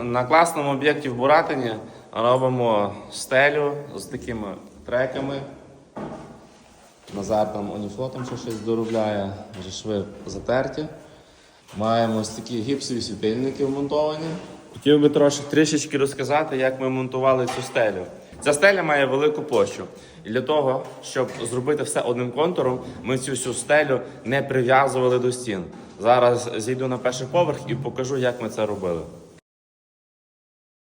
На класному об'єкті в Буратині робимо стелю з такими треками. Назар там уніфлотом ще щось доробляє, вже шви затерті. Маємо ось такі гіпсові світильники вмонтовані. Хотів би трішечки розказати, як ми монтували цю стелю. Ця стеля має велику площу. І для того, щоб зробити все одним контуром, ми цю всю стелю не прив'язували до стін. Зараз зійду на перший поверх і покажу, як ми це робили.